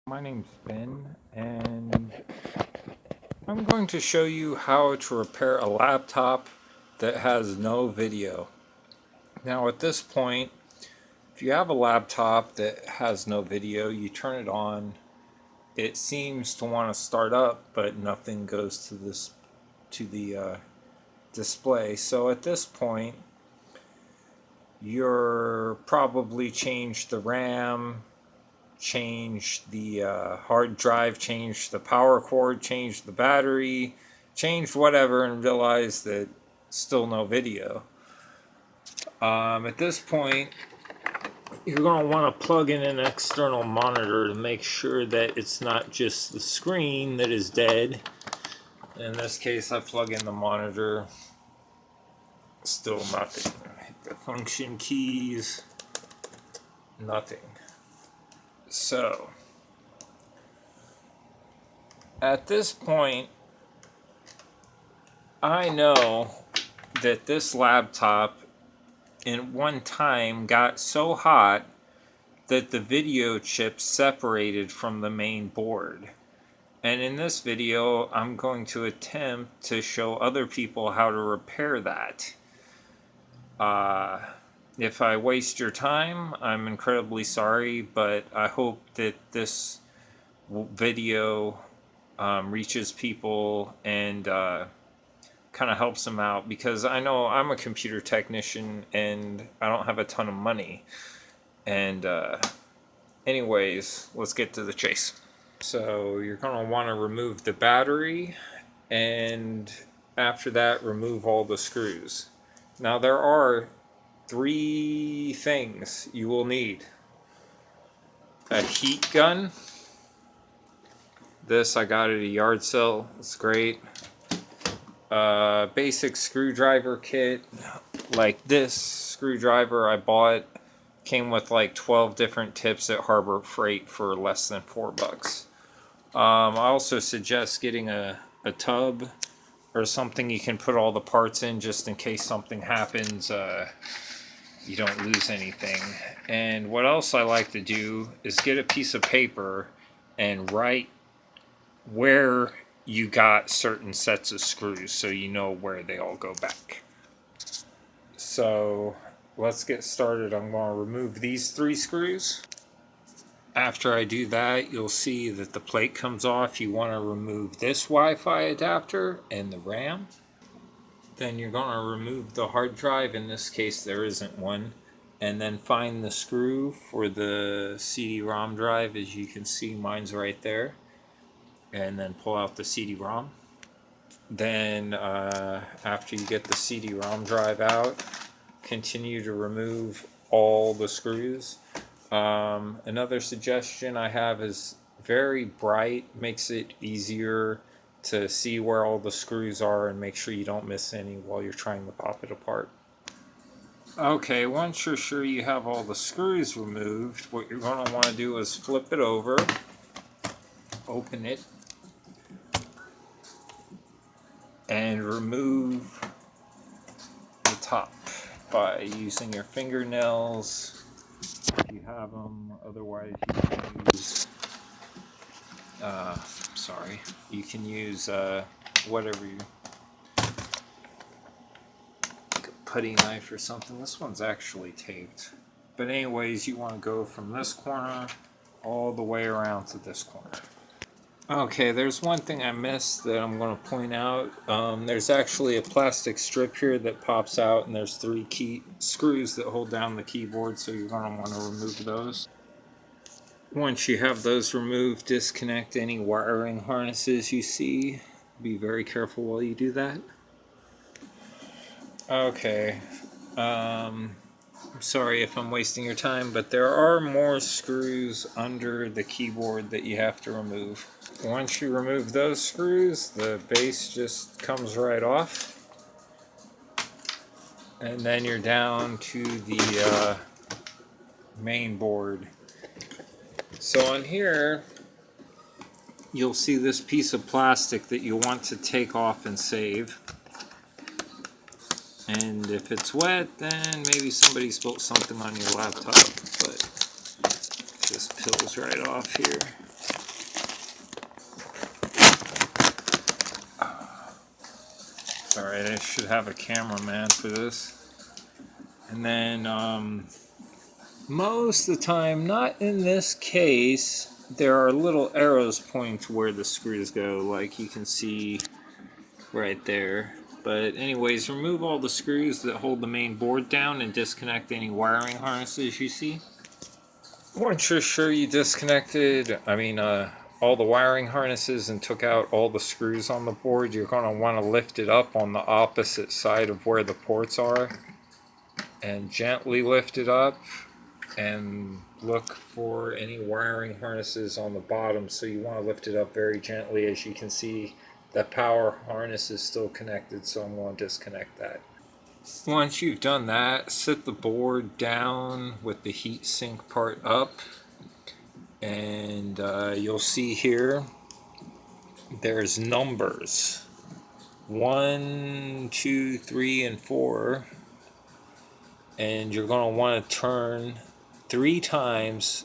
My name's Ben, and I'm going to show you how to repair a laptop that has no video. Now at this point, if you have a laptop that has no video, you turn it on, it seems to want to start up, but nothing goes to the display. So at this point, you're probably changed the RAM, change the hard drive, change the power cord, change the battery, change whatever, and realize that still no video. At this point, you're going to want to plug in an external monitor to make sure that it's not just the screen that is dead. In this case, I plug in the monitor, still nothing. I hit the function keys, nothing. So, at this point, I know that this laptop in one time got so hot that the video chip separated from the main board. And in this video, I'm going to attempt to show other people how to repair that. If I waste your time, I'm incredibly sorry, but I hope that this video reaches people and kind of helps them out, because I know I'm a computer technician and I don't have a ton of money. And anyways, let's get to the chase. So you're going to want to remove the battery, and after that, remove all the screws. Now there are 3 things you will need: a heat gun. This I got at a yard sale. It's great. Basic screwdriver kit. Like this screwdriver I bought came with like 12 different tips at Harbor Freight for less than $4. I also suggest getting a tub or something you can put all the parts in, just in case something happens, you don't lose anything. And what else I like to do is get a piece of paper and write where you got certain sets of screws, so you know where they all go back. So let's get started. I'm going to remove these 3 screws. After I do that, you'll see that the plate comes off. You want to remove this Wi-Fi adapter and the RAM. Then you're going to remove the hard drive. In this case, there isn't one. And then find the screw for the CD-ROM drive. As you can see, mine's right there. And then pull out the CD-ROM. Then after you get the CD-ROM drive out, continue to remove all the screws. Another suggestion I have is very bright, makes it easier to see where all the screws are and make sure you don't miss any while you're trying to pop it apart. Okay, once you're sure you have all the screws removed, what you're going to want to do is flip it over, open it, and remove the top by using your fingernails if you have them. Otherwise, you can use whatever you, like a putty knife or something. This one's actually taped. But anyways, you want to go from this corner all the way around to this corner. Okay, there's one thing I missed that I'm going to point out. There's actually a plastic strip here that pops out, and there's 3 key screws that hold down the keyboard, so you're going to want to remove those. Once you have those removed, disconnect any wiring harnesses you see. Be very careful while you do that. Okay, I'm sorry if I'm wasting your time, but there are more screws under the keyboard that you have to remove. Once you remove those screws, the base just comes right off. And then you're down to the main board. So on here, you'll see this piece of plastic that you want to take off and save. And if it's wet, then maybe somebody spilled something on your laptop, but it just peels right off here. alright, I should have a cameraman for this. And then, most of the time, not in this case, there are little arrows pointing to where the screws go, like you can see right there. But anyways, remove all the screws that hold the main board down and disconnect any wiring harnesses you see. Once you're sure you disconnected, all the wiring harnesses and took out all the screws on the board, you're going to want to lift it up on the opposite side of where the ports are and gently lift it up and look for any wiring harnesses on the bottom. So you want to lift it up very gently. As you can see, the power harness is still connected, so I'm going to disconnect that. Once you've done that, sit the board down with the heat sink part up, and you'll see here there's numbers 1, 2, 3, and 4, and you're going to want to turn 3 times.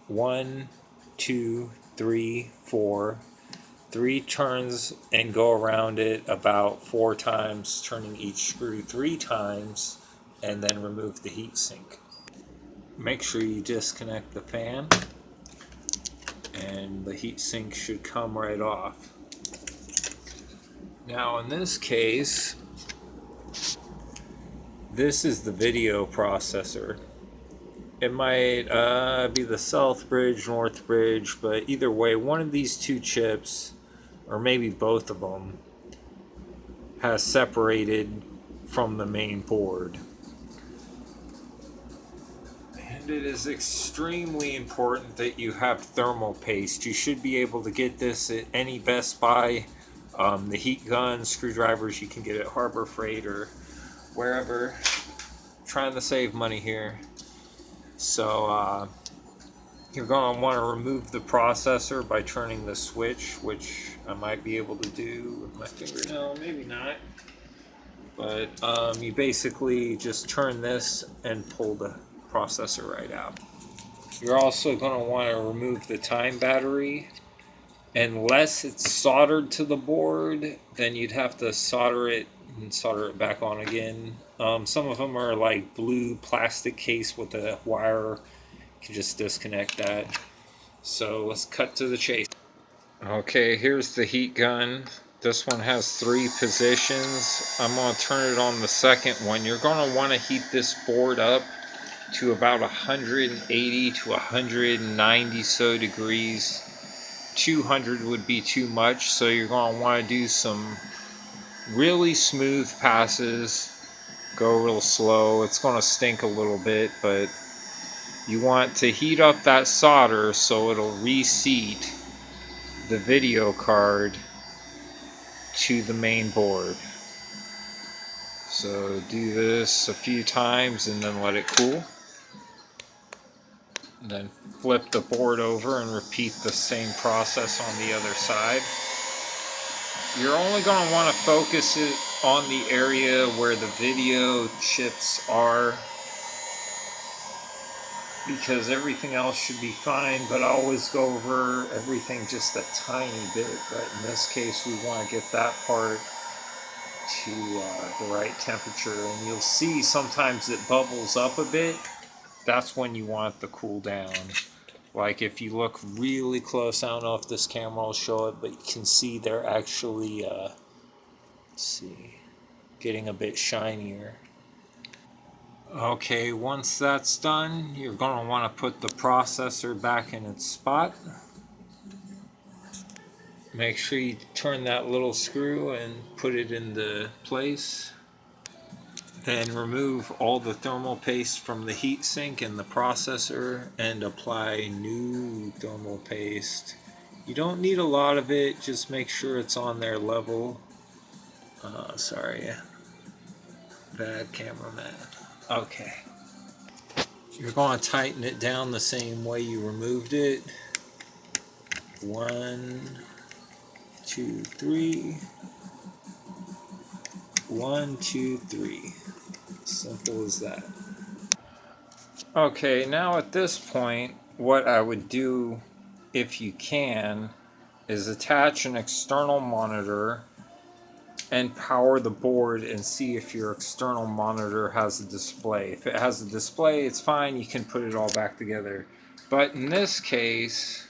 1, 2, 3, 4. 3 turns and go around it about 4 times, turning each screw 3 times, and then remove the heat sink. Make sure you disconnect the fan, and the heat sink should come right off. Now in this case, this is the video processor. It might be the South Bridge, North Bridge, but either way, one of these 2 chips, or maybe both of them, has separated from the main board. And it is extremely important that you have thermal paste. You should be able to get this at any Best Buy. The heat gun, screwdrivers, you can get at Harbor Freight or wherever. Trying to save money here. So you're going to want to remove the processor by turning the switch, which I might be able to do with my fingernail, maybe not. But you basically just turn this and pull the processor right out. You're also going to want to remove the time battery. Unless it's soldered to the board, then you'd have to solder it and solder it back on again. Some of them are like blue plastic case with a wire. You can just disconnect that. So let's cut to the chase. Okay, here's the heat gun. This one has 3 positions. I'm going to turn it on the second one. You're going to want to heat this board up to about 180 to 190 so degrees. 200 would be too much, so you're going to want to do some really smooth passes. Go real slow. It's going to stink a little bit, but you want to heat up that solder so it'll reseat the video card to the main board. So do this a few times and then let it cool. And then flip the board over and repeat the same process on the other side. You're only going to want to focus it on the area where the video chips are, because everything else should be fine, but I always go over everything just a tiny bit. But in this case, we want to get that part to the right temperature, and you'll see sometimes it bubbles up a bit. That's when you want it to cool down. Like if you look really close, I don't know if this camera will show it, but you can see they're actually let's see, getting a bit shinier. Okay, once that's done, you're going to want to put the processor back in its spot. Make sure you turn that little screw and put it into place. Then remove all the thermal paste from the heatsink and the processor and apply new thermal paste. You don't need a lot of it, just make sure it's on there level. Sorry, bad cameraman. Okay. You're going to tighten it down the same way you removed it. 1, 2, 3. 1, 2, 3. Simple as that. Okay, now at this point, what I would do, if you can, is attach an external monitor and power the board and see if your external monitor has a display. If it has a display, it's fine, you can put it all back together. But in this case,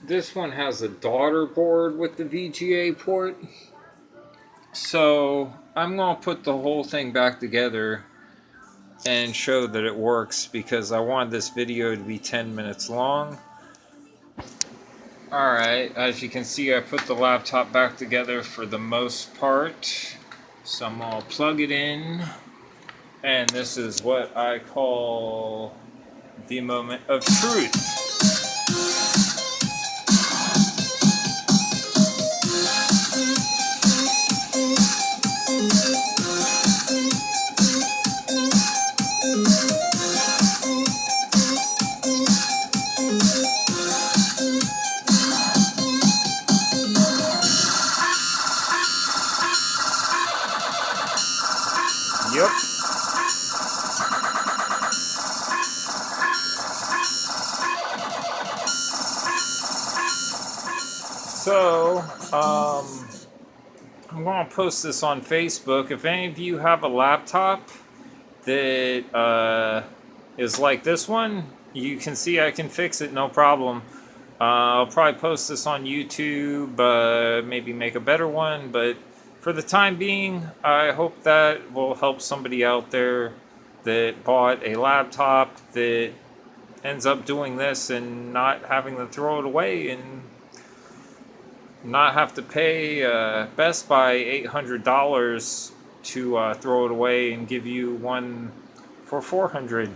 this one has a daughter board with the VGA port. So I'm going to put the whole thing back together and show that it works, because I wanted this video to be 10 minutes long. Alright, as you can see, I put the laptop back together for the most part. So I'm going to plug it in. And this is what I call the moment of truth. Yep. So, I'm going to post this on Facebook. If any of you have a laptop that is like this one, you can see I can fix it, no problem. I'll probably post this on YouTube, maybe make a better one, but for the time being, I hope that will help somebody out there that bought a laptop that ends up doing this and not having to throw it away and not have to pay Best Buy $800 to throw it away and give you one for $400.